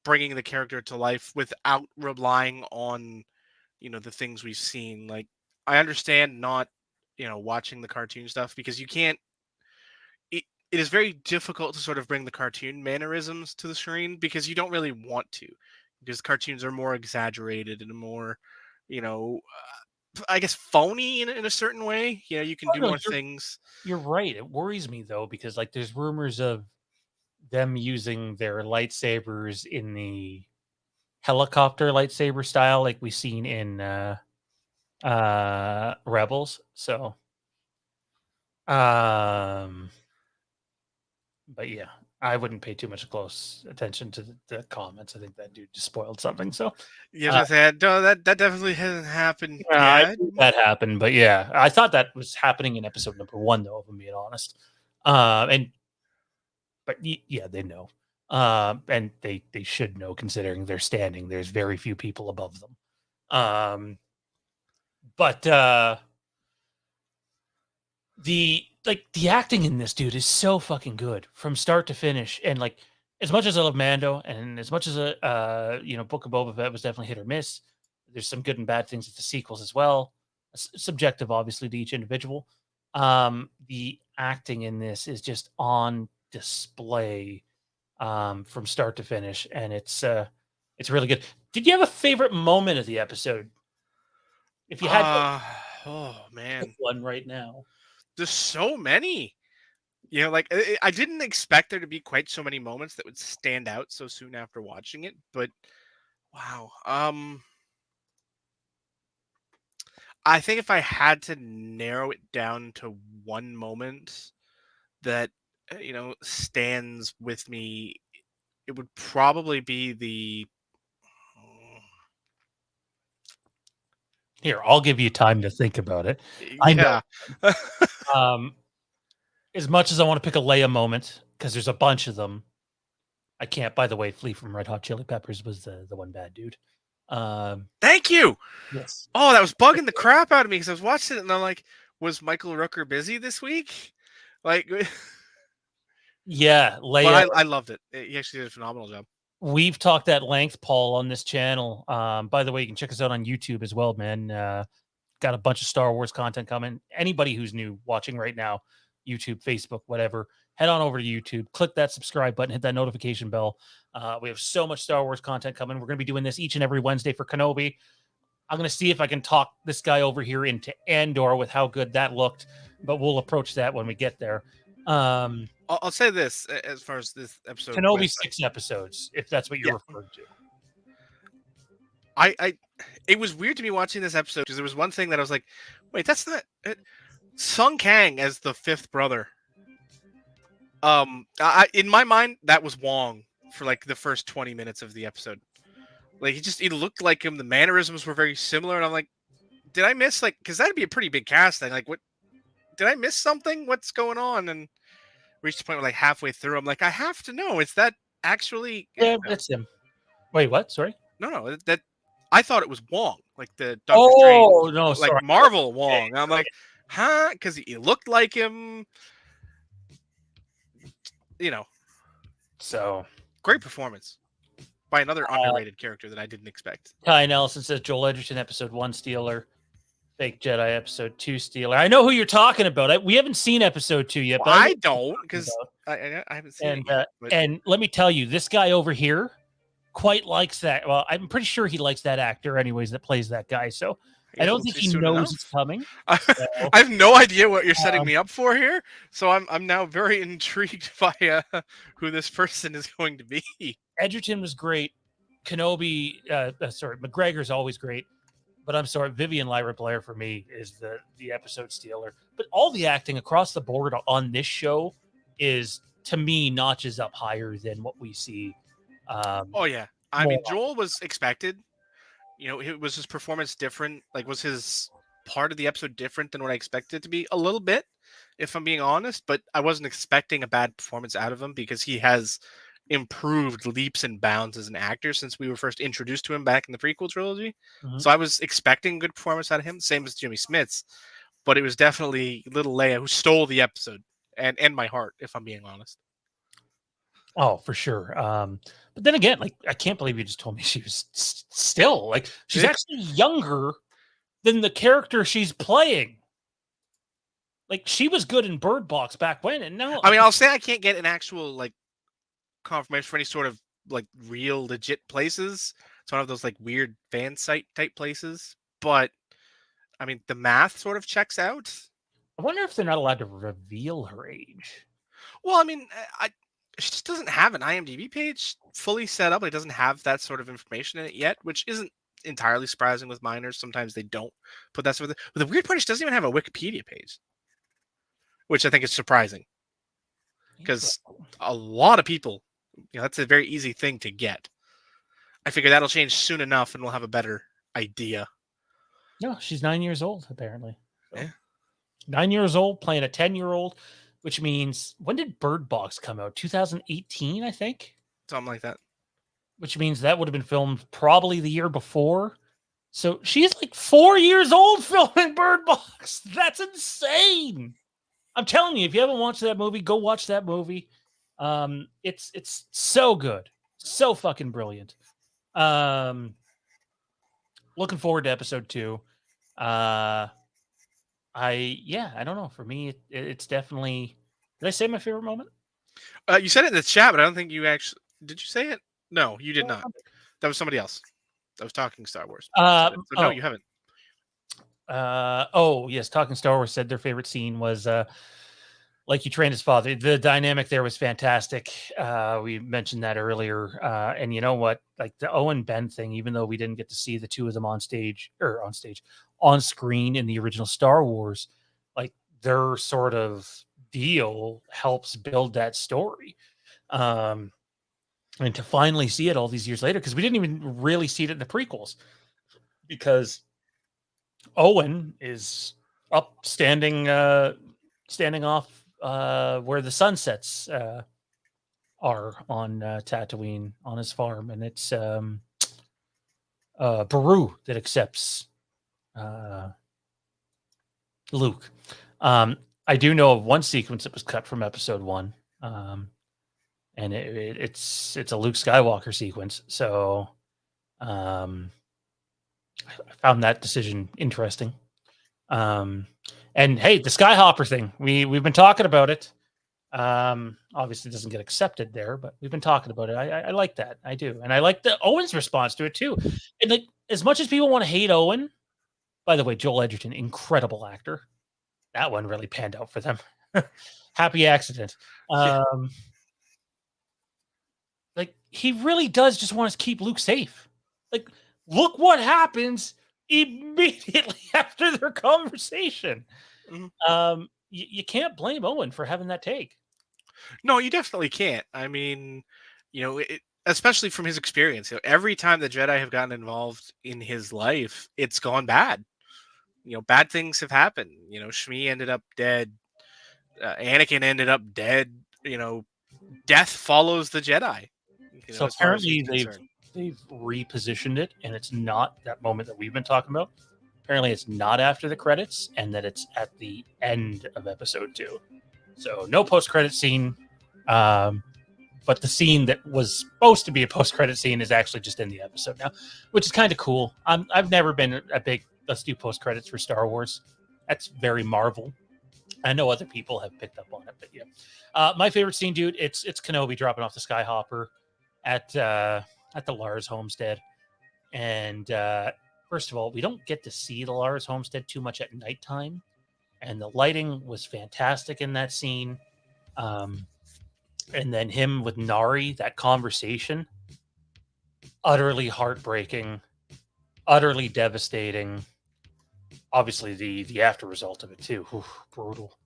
Speaker 2: bringing the character to life without relying on the things we've seen. Like, I understand not watching the cartoon stuff because you can't it is very difficult to sort of bring the cartoon mannerisms to the screen because you don't really want to, because cartoons are more exaggerated and more you know I guess phony in a certain way. You can
Speaker 1: oh
Speaker 2: do
Speaker 1: no,
Speaker 2: more things.
Speaker 1: you're right. It worries me though, because like there's rumors of them using their lightsabers in the helicopter lightsaber style like we've seen in Rebels. So um but yeah, I wouldn't pay too much close attention to the comments. I think that dude just spoiled something. So
Speaker 2: Yes,
Speaker 1: uh
Speaker 2: I said no. That definitely hasn't happened
Speaker 1: I
Speaker 2: yet.
Speaker 1: think that happened, but yeah, I thought that was happening in episode number one, though, if I'm being honest. And but yeah, they know, and they should know considering they're standing. There's very few people above them. But the acting in this dude is so fucking good from start to finish, and like as much as I love Mando, and as much as Book of Boba Fett was definitely hit or miss. There's some good and bad things with the sequels as well. Subjective, obviously, to each individual. The acting in this is just on display from start to finish, and it's really good. Did you have a favorite moment of the episode? If you had to
Speaker 2: Uh oh
Speaker 1: pick
Speaker 2: man,
Speaker 1: one right now.
Speaker 2: there's so many. Like I didn't expect there to be quite so many moments that would stand out so soon after watching it, but wow. I think if I had to narrow it down to one moment that stands with me, it would probably be the
Speaker 1: Here, I'll give you time to think about it. I know.
Speaker 2: yeah.
Speaker 1: Um, as much as I want to pick a Leia moment, because there's a bunch of them, I can't. By the way, Flea from Red Hot Chili Peppers was the one bad dude.
Speaker 2: Thank you.
Speaker 1: Yes.
Speaker 2: Oh, that was bugging the crap out of me because I was watching it and I'm like, was Michael Rooker busy this week? Like,
Speaker 1: Yeah,
Speaker 2: but
Speaker 1: Leia.
Speaker 2: I loved it. He actually did a phenomenal job.
Speaker 1: We've talked at length, Paul, on this channel. By the way, you can check us out on YouTube as well, man. Got a bunch of Star Wars content coming. Anybody who's new watching right now, YouTube, Facebook, whatever, head on over to YouTube, click that subscribe button, hit that notification bell. We have so much Star Wars content coming. We're going to be doing this each and every Wednesday for Kenobi. I'm going to see if I can talk this guy over here into Andor with how good that looked, but we'll approach that when we get there.
Speaker 2: I'll say this as far as this episode
Speaker 1: Kenobi
Speaker 2: went,
Speaker 1: 6 episodes, if that's what you're
Speaker 2: yeah.
Speaker 1: referring to.
Speaker 2: It was weird to me watching this episode because there was one thing that I was like, wait, that's not Sung Kang as the fifth brother. In my mind, that was Wong for like the first 20 minutes of the episode. Like he looked like him. The mannerisms were very similar, and I'm like, did I miss because that'd be a pretty big casting. Like, what did I miss something? What's going on? And reached the point where like halfway through, I'm like, I have to know. Is that actually?
Speaker 1: Yeah, that's him. Wait, what? Sorry.
Speaker 2: No, that I thought it was Wong, like the Doctor
Speaker 1: Oh
Speaker 2: Strange,
Speaker 1: no,
Speaker 2: like
Speaker 1: sorry.
Speaker 2: Marvel Wong.
Speaker 1: Okay,
Speaker 2: I'm like, huh? Because he looked like him.
Speaker 1: So
Speaker 2: Great performance by another underrated character that I didn't expect.
Speaker 1: Ty Nelson says Joel Edgerton, episode 1 Steeler. Fake Jedi Episode 2 stealer. I know who you're talking about. We haven't seen Episode 2 yet,
Speaker 2: Well,
Speaker 1: but
Speaker 2: I don't, because I haven't seen it yet. But
Speaker 1: and let me tell you, this guy over here quite likes that. Well, I'm pretty sure he likes that actor, anyways, that plays that guy. So I don't think he knows it's coming.
Speaker 2: I have no idea what you're setting me up for here. So I'm now very intrigued by who this person is going to be.
Speaker 1: Edgerton was great. Kenobi, McGregor's always great. But I'm sorry, Vivian Lyra Blair for me is the episode stealer. But all the acting across the board on this show is, to me, notches up higher than what we see.
Speaker 2: Oh yeah, I mean, Joel was expected. Was his performance different? Like, was his part of the episode different than what I expected it to be? A little bit, if I'm being honest. But I wasn't expecting a bad performance out of him because he has improved leaps and bounds as an actor since we were first introduced to him back in the prequel trilogy. Mm-hmm. So I was expecting good performance out of him, same as Jimmy Smits, but it was definitely little Leia who stole the episode and my heart, if I'm being honest.
Speaker 1: Oh, for sure. But then again, like, I can't believe you just told me she was still, like, she's actually younger than the character she's playing. Like, she was good in Bird Box back when, and now
Speaker 2: I mean, I'll say I can't get an actual like confirmation for any sort of like real legit places. It's one of those like weird fan site type places, but I mean the math sort of checks out.
Speaker 1: I wonder if they're not allowed to reveal her age.
Speaker 2: Well, I mean, she just doesn't have an IMDb page fully set up. It doesn't have that sort of information in it yet, which isn't entirely surprising with minors. Sometimes they don't put that sort of. But the weird part is she doesn't even have a Wikipedia page, which I think is surprising because a lot of people. That's a very easy thing to get. I figure that'll change soon enough and we'll have a better idea.
Speaker 1: No, she's 9 years old, apparently.
Speaker 2: So, yeah.
Speaker 1: 9 years old, playing a 10-year-old, which means, when did Bird Box come out? 2018, I think?
Speaker 2: Something like that.
Speaker 1: Which means that would have been filmed probably the year before. So she's like 4 years old filming Bird Box. That's insane. I'm telling you, if you haven't watched that movie, go watch that movie. It's so good, so fucking brilliant. Looking forward to episode 2. I don't know. For me, it's definitely. Did I say my favorite moment?
Speaker 2: You said it in the chat, but I don't think you actually did. You say it? No, you did not. That was somebody else. I was talking Star Wars. No, you haven't.
Speaker 1: Yes, Talking Star Wars said their favorite scene was like you trained his father. The dynamic there was fantastic. We mentioned that earlier. And you know what? Like the Owen Ben thing, even though we didn't get to see the two of them on screen in the original Star Wars, like their sort of deal helps build that story. And to finally see it all these years later, because we didn't even really see it in the prequels, because Owen is up standing off where the sunsets are on Tatooine on his farm, and it's Beru that accepts Luke. I do know of one sequence that was cut from episode 1, and it's a Luke Skywalker sequence. So I found that decision interesting. And hey, the Skyhopper thing, we've been talking about it. Obviously it doesn't get accepted there, but we've been talking about it. I like that. I do. And I like the Owen's response to it too. And like, as much as people want to hate Owen, by the way, Joel Edgerton, incredible actor. That one really panned out for them. Happy accident. Like, he really does just want to keep Luke safe. Like, look what happens immediately after their conversation. Mm-hmm. You can't blame Owen for having that take.
Speaker 2: No, you definitely can't. I mean, especially from his experience, every time the Jedi have gotten involved in his life, it's gone bad. Bad things have happened. Shmi ended up dead. Anakin ended up dead. Death follows the Jedi.
Speaker 1: So apparently they've repositioned it, and it's not that moment that we've been talking about. Apparently it's not after the credits, and that it's at the end of episode 2. So no post-credit scene, but the scene that was supposed to be a post-credit scene is actually just in the episode now, which is kind of cool. I've never been a big let's do post credits for Star Wars. That's very Marvel. I know other people have picked up on it, but yeah. My favorite scene, dude, it's Kenobi dropping off the Skyhopper at the Lars homestead. And first of all, we don't get to see the Lars homestead too much at nighttime, and the lighting was fantastic in that scene. And then him with Nari, that conversation, utterly heartbreaking, utterly devastating. Obviously, the after result of it too, brutal.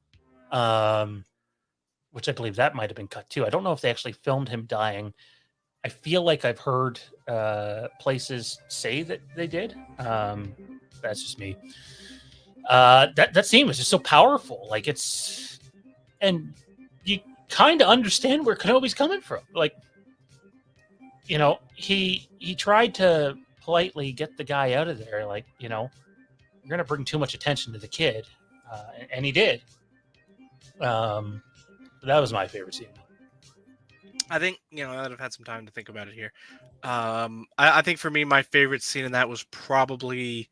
Speaker 1: Which I believe that might have been cut too. I don't know if they actually filmed him dying. I feel like I've heard places say that they did. That's just me. That scene was just so powerful. Like and you kind of understand where Kenobi's coming from. Like, you know, he tried to politely get the guy out of there. Like, you know, you're gonna bring too much attention to the kid, and he did. That was my favorite scene.
Speaker 2: I think, you know, I've had some time to think about it here. I think for me, my favorite scene in that was probably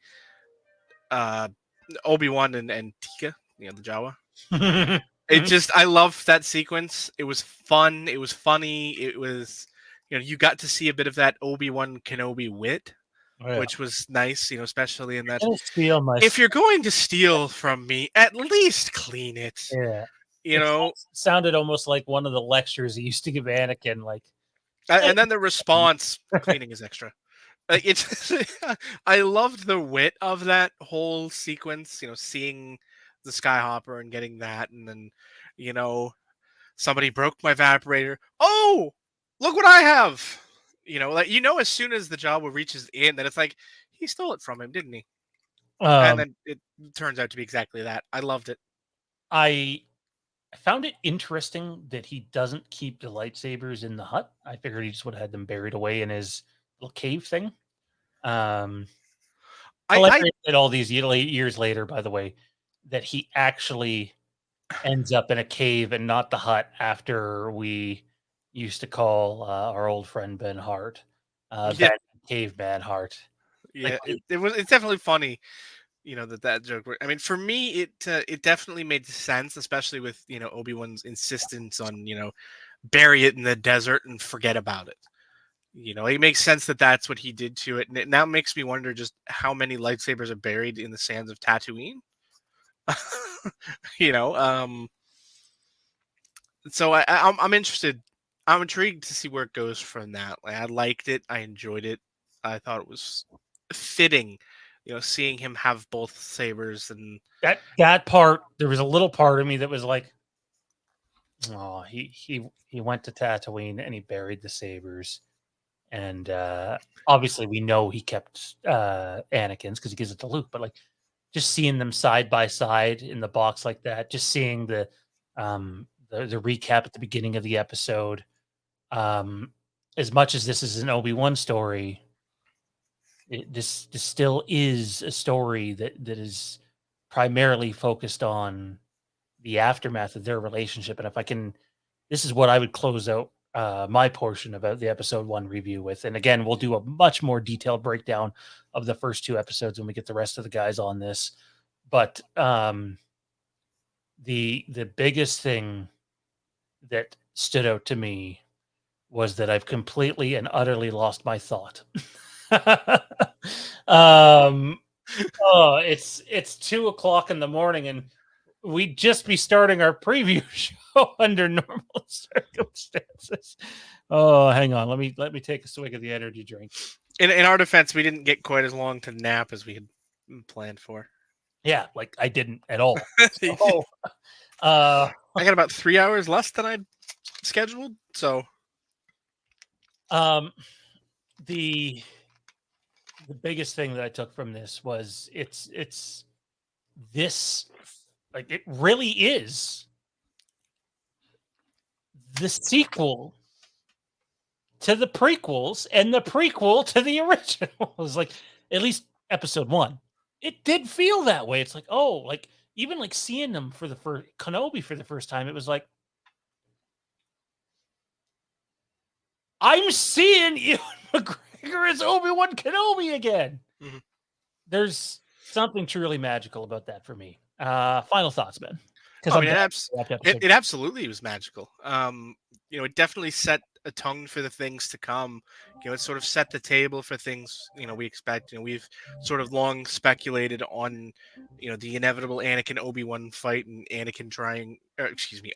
Speaker 2: Obi-Wan and Tika, you know, the Jawa. It just, I love that sequence. It was fun. It was funny. It was, you know, you got to see a bit of that Obi-Wan Kenobi wit, which was nice, you know, especially in that. If you're going to steal from me, at least clean it.
Speaker 1: Yeah.
Speaker 2: You know,
Speaker 1: sounded almost like one of the lectures he used to give Anakin, like.
Speaker 2: And then the response, cleaning is extra. Like, it's, I loved the wit of that whole sequence. You know, seeing the Skyhopper and getting that, and then, you know, somebody broke my evaporator. Oh, look what I have! You know, like, you know, as soon as the Jawa reaches in, that it's like he stole it from him, didn't he? And then it turns out to be exactly that. I loved it.
Speaker 1: I found it interesting that he doesn't keep the lightsabers in the hut. I figured he just would have had them buried away in his little cave thing. I all these years later, by the way, that he actually ends up in a cave and not the hut after we used to call our old friend Ben Hart, Caveman Hart.
Speaker 2: Yeah, like, it's definitely funny. You know, that joke. I mean, for me, it definitely made sense, especially with, you know, Obi-Wan's insistence on, you know, bury it in the desert and forget about it. You know, it makes sense that that's what he did to it, and it now makes me wonder just how many lightsabers are buried in the sands of Tatooine. You know, so I'm interested. I'm intrigued to see where it goes from that. Like, I liked it. I enjoyed it. I thought it was fitting. You know, seeing him have both sabers, and
Speaker 1: that part, there was a little part of me that was like, oh, he went to Tatooine and he buried the sabers, and obviously we know he kept Anakin's because he gives it to Luke, but like just seeing them side by side in the box like that, just seeing the recap at the beginning of the episode, as much as this is an Obi-Wan story. This still is a story that is primarily focused on the aftermath of their relationship. And if I can, this is what I would close out my portion about the episode 1 review with. And again, we'll do a much more detailed breakdown of the first 2 episodes when we get the rest of the guys on this. But the biggest thing that stood out to me was that I've completely and utterly lost my thought. It's 2:00 in the morning and we'd just be starting our preview show under normal circumstances. Oh, hang on. Let me take a swig of the energy drink.
Speaker 2: In our defense, we didn't get quite as long to nap as we had planned for.
Speaker 1: Yeah, like I didn't at all.
Speaker 2: So, I got about 3 hours less than I'd scheduled. So,
Speaker 1: the biggest thing that I took from this was it's this, like, it really is the sequel to the prequels and the prequel to the originals. Like, at least episode 1, it did feel that way. It's like, oh, like even like seeing them for the first Kenobi for the first time, it was like, I'm seeing Ewan McGregor as Obi-Wan Kenobi again.
Speaker 2: Mm-hmm.
Speaker 1: There's something truly magical about that for me. Final thoughts, man. Because
Speaker 2: I
Speaker 1: I'm
Speaker 2: mean,
Speaker 1: done with the episode.
Speaker 2: it absolutely was magical. It definitely set a tone for the things to come. It sort of set the table for things, we expect. We've sort of long speculated on, the inevitable Anakin Obi-Wan fight and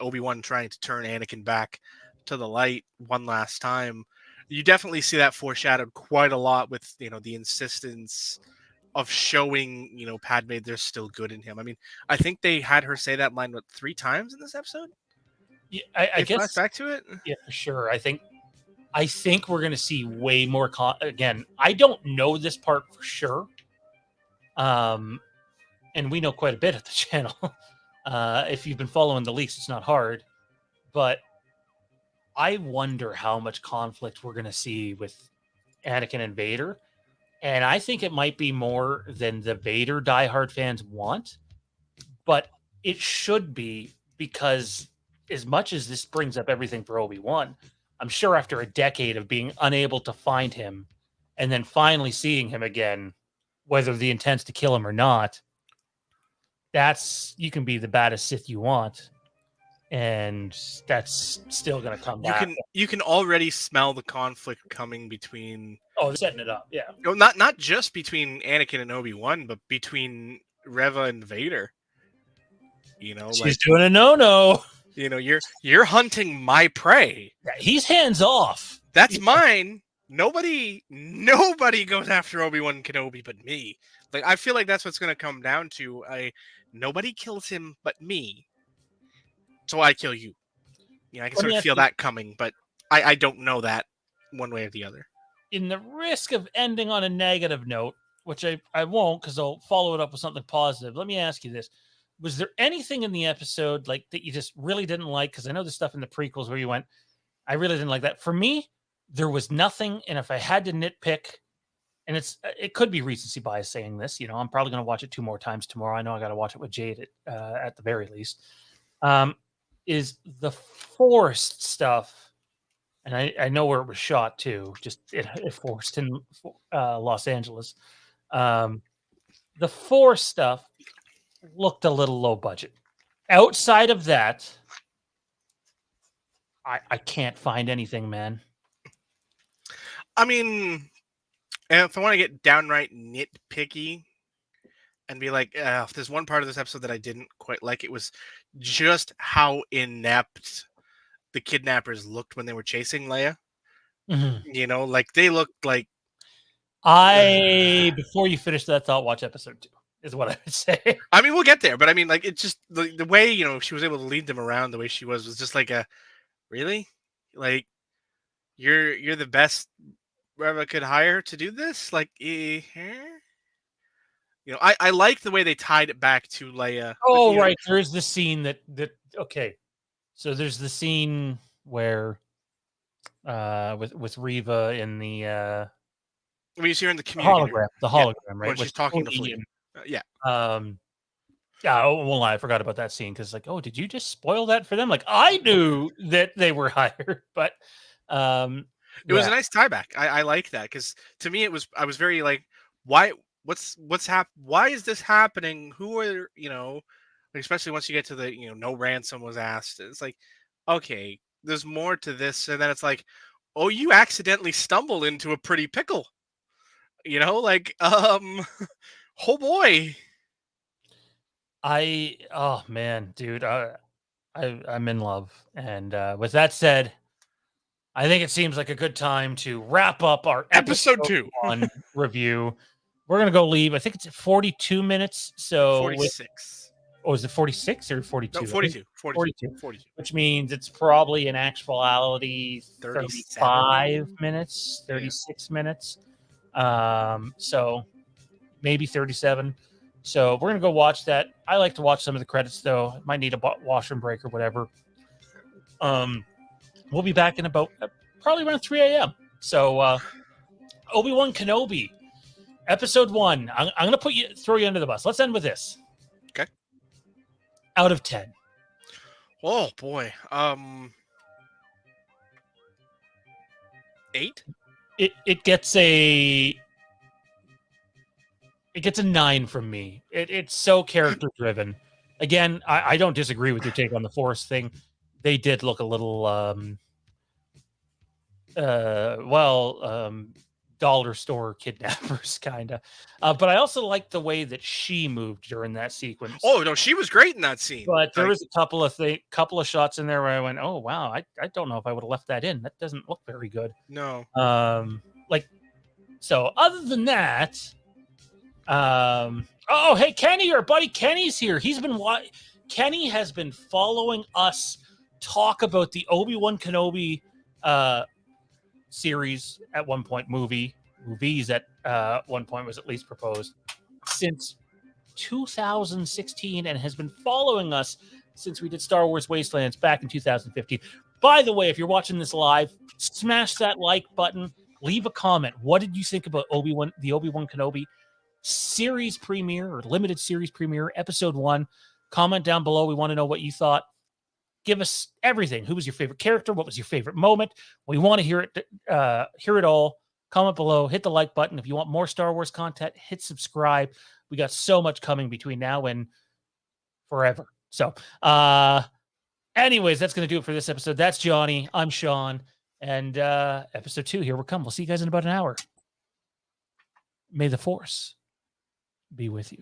Speaker 2: Obi-Wan trying to turn Anakin back to the light one last time. You definitely see that foreshadowed quite a lot with, the insistence of showing, Padme there's still good in him. I mean, I think they had her say that line 3 times in this episode.
Speaker 1: Yeah, I
Speaker 2: They flash
Speaker 1: guess.
Speaker 2: back to it.
Speaker 1: Yeah, for sure. I think we're gonna see way more. Again, I don't know this part for sure. And we know quite a bit at the channel. If you've been following the leaks, it's not hard. But I wonder how much conflict we're gonna see with Anakin and Vader. And I think it might be more than the Vader diehard fans want, but it should be, because as much as this brings up everything for Obi-Wan, I'm sure after a decade of being unable to find him and then finally seeing him again, whether the intent's to kill him or not, you can be the baddest Sith you want, and that's still going to come back.
Speaker 2: You can already smell the conflict coming between.
Speaker 1: Oh, they're setting it up, yeah.
Speaker 2: No, not just between Anakin and Obi-Wan, but between Reva and Vader.
Speaker 1: She's doing a no-no.
Speaker 2: You're hunting my prey.
Speaker 1: Yeah, he's hands off.
Speaker 2: That's mine. Nobody goes after Obi-Wan Kenobi but me. Like, I feel like that's what's going to come down to. Nobody kills him but me, so I kill you. I can sort of feel that coming, but I don't know that one way or the other.
Speaker 1: In the risk of ending on a negative note, which I won't, because I'll follow it up with something positive, let me ask you this. Was there anything in the episode like that you just really didn't like? Because I know there's stuff in the prequels where you went, I really didn't like that. For me, there was nothing. And if I had to nitpick, and it could be recency bias saying this, I'm probably going to watch it 2 more times tomorrow. I know I got to watch it with Jade at the very least. Is the forced stuff, and I know where it was shot too. Just it forced in Los Angeles. The forced stuff looked a little low budget. Outside of that, I can't find anything, man.
Speaker 2: I mean, if I want to get downright nitpicky and be like, if there's one part of this episode that I didn't quite like, it was just how inept the kidnappers looked when they were chasing Leia.
Speaker 1: Mm-hmm.
Speaker 2: Like they looked like.
Speaker 1: Before you finish that thought, watch episode 2. Is what I would say.
Speaker 2: I mean, we'll get there, but I mean, like, it's just the way she was able to lead them around the way she was just like really, like, you're the best Reva could hire to do this. Like, I like the way they tied it back to Leia.
Speaker 1: Oh, right, there is the scene that okay, so there's the scene where with Reva in the
Speaker 2: when you see her in the community
Speaker 1: hologram, right?
Speaker 2: When she's talking to Fleet. Yeah.
Speaker 1: I won't lie, I forgot about that scene because, like, oh, did you just spoil that for them? Like, I knew that they were hired, but
Speaker 2: it was a nice tie back. I like that because to me I was very like, why? What's why is this happening? Who are especially once you get to the no ransom was asked. It's like, okay, there's more to this, and then it's like, oh, you accidentally stumbled into a pretty pickle. Like, oh boy.
Speaker 1: Oh man, dude, I'm in love. And with that said, I think it seems like a good time to wrap up our
Speaker 2: episode 2
Speaker 1: review. We're gonna go leave. I think it's 42 minutes. So
Speaker 2: 46.
Speaker 1: Is it 46 or 42?
Speaker 2: No, 42. 42.
Speaker 1: Which means it's probably in actuality 35 minutes, 36 minutes. So maybe 37. So we're gonna go watch that. I like to watch some of the credits though. Might need a washroom break or whatever. We'll be back in about probably around 3 a.m. So Obi-Wan Kenobi, episode 1. I'm gonna throw you under the bus. Let's end with this.
Speaker 2: Okay.
Speaker 1: Out of 10.
Speaker 2: Oh boy. 8.
Speaker 1: It gets a It gets a 9 from me. It's so character driven. Again, I don't disagree with your take on the Force thing. They did look a little, dollar store kidnappers, kind of. But I also liked the way that she moved during that sequence.
Speaker 2: Oh no, she was great in that scene.
Speaker 1: But there was a couple of shots in there where I went, oh wow, I don't know if I would have left that in. That doesn't look very good.
Speaker 2: No.
Speaker 1: So other than that, oh hey Kenny, our buddy Kenny's here. Kenny has been following us talk about the Obi-Wan Kenobi series at one point, movies at one point was at least proposed, since 2016, and has been following us since we did Star Wars Wastelands back in 2015. By the way, if you're watching this live, smash that like button, leave a comment. What did you think about the Obi-Wan Kenobi series premiere or limited series premiere, episode 1? Comment down below. We want to know what you thought. Give us everything. Who was your favorite character? What was your favorite moment? We want to hear it all. Comment below. Hit the like button. If you want more Star Wars content, hit subscribe. We got so much coming between now and forever. So, anyways, that's going to do it for this episode. That's Johnny. I'm Sean. And episode 2, here we come. We'll see you guys in about an hour. May the Force be with you.